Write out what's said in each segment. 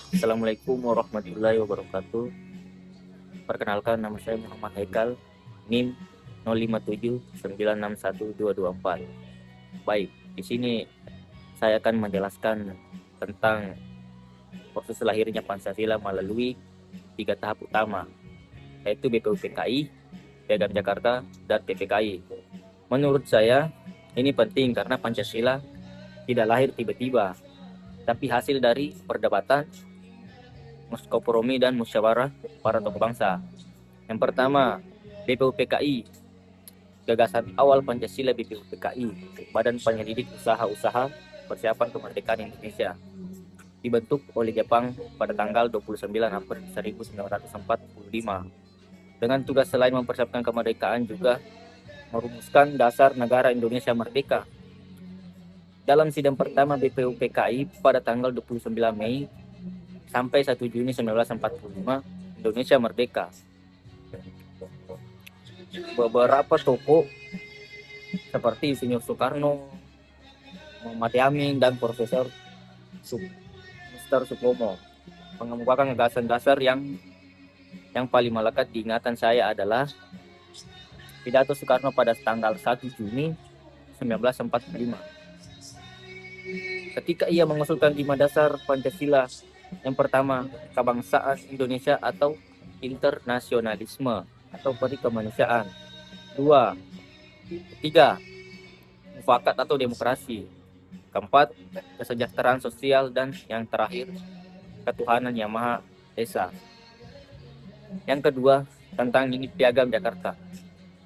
Assalamualaikum warahmatullahi wabarakatuh. Perkenalkan, nama saya Muhammad Haikal, NIM 0579612224. Baik, di sini saya akan menjelaskan tentang proses lahirnya Pancasila melalui tiga tahap utama, yaitu BPUPKI, Piagam Jakarta, dan PPKI. Menurut saya, ini penting karena Pancasila tidak lahir tiba-tiba, tapi hasil dari perdebatan, kompromi, dan musyawarah para tokoh bangsa. Yang pertama, BPUPKI. Gagasan awal Pancasila BPUPKI, Badan Penyelidik Usaha-Usaha Persiapan Kemerdekaan Indonesia, dibentuk oleh Jepang pada tanggal 29 April 1945. Dengan tugas selain mempersiapkan kemerdekaan juga merumuskan dasar negara Indonesia merdeka. Dalam sidang pertama BPUPKI pada tanggal 29 Mei sampai 1 Juni 1945, Indonesia merdeka. Beberapa tokoh seperti Insinyur Soekarno, Muhammad Yamin, dan Profesor Mr. Supomo mengemukakan gagasan dasar yang paling melekat di ingatan saya adalah pidato Soekarno pada tanggal 1 Juni 1945. Ketika ia mengusulkan 5 dasar Pancasila, yang pertama, kebangsaan Indonesia atau internasionalisme atau perikemanusiaan. 2. 3. Mufakat atau demokrasi. Keempat, kesejahteraan sosial, dan yang terakhir, ketuhanan yang Maha Esa. Yang kedua, tentang ini Piagam Jakarta.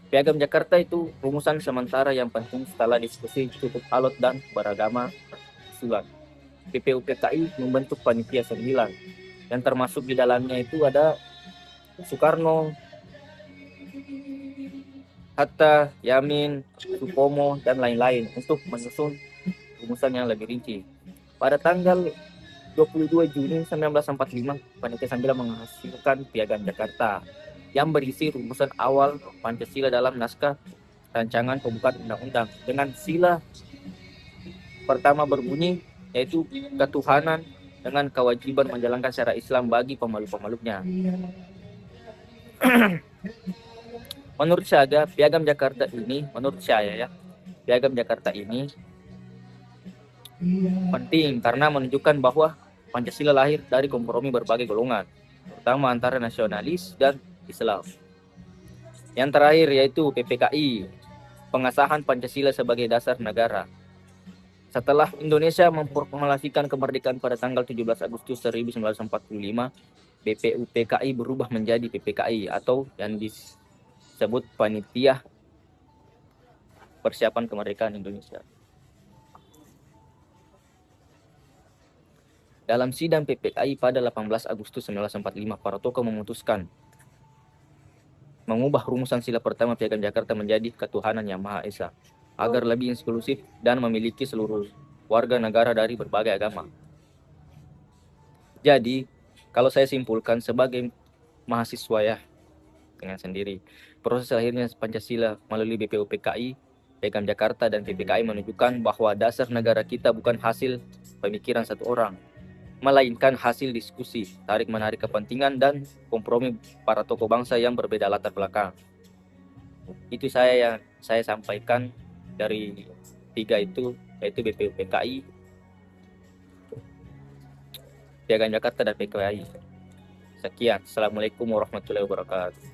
Piagam Jakarta itu rumusan sementara yang penting setelah diskusi cukup alot dan beragama usulan. BPUPKI membentuk panitia 9 yang termasuk di dalamnya itu ada Soekarno, Hatta, Yamin, Supomo, dan lain-lain untuk menyusun rumusan yang lebih rinci. Pada tanggal 22 Juni 1945, panitia 9 menghasilkan Piagam Jakarta yang berisi rumusan awal Pancasila dalam naskah rancangan pembukaan undang-undang dengan sila pertama berbunyi yaitu ketuhanan dengan kewajiban menjalankan syariat Islam bagi pemeluk-pemeluknya. Menurut saya, Piagam Jakarta ini, Piagam Jakarta ini penting karena menunjukkan bahwa Pancasila lahir dari kompromi berbagai golongan, terutama antara nasionalis dan Islam. Yang terakhir yaitu PPKI, pengesahan Pancasila sebagai dasar negara. Setelah Indonesia memproklamasikan kemerdekaan pada tanggal 17 Agustus 1945, BPUPKI berubah menjadi PPKI atau yang disebut Panitia Persiapan Kemerdekaan Indonesia. Dalam sidang PPKI pada 18 Agustus 1945, para tokoh memutuskan mengubah rumusan sila pertama Piagam Jakarta menjadi ketuhanan yang Maha Esa agar lebih inklusif dan memiliki seluruh warga negara dari berbagai agama. Jadi, kalau saya simpulkan sebagai mahasiswa ya, dengan sendiri, proses lahirnya Pancasila melalui BPUPKI, Piagam Jakarta, dan PPKI menunjukkan bahwa dasar negara kita bukan hasil pemikiran satu orang, melainkan hasil diskusi, tarik-menarik kepentingan, dan kompromi para tokoh bangsa yang berbeda latar belakang. Itu yang saya sampaikan dari tiga itu, yaitu BPUPKI, Piagam Jakarta, dan PKI. Sekian. Assalamualaikum warahmatullahi wabarakatuh.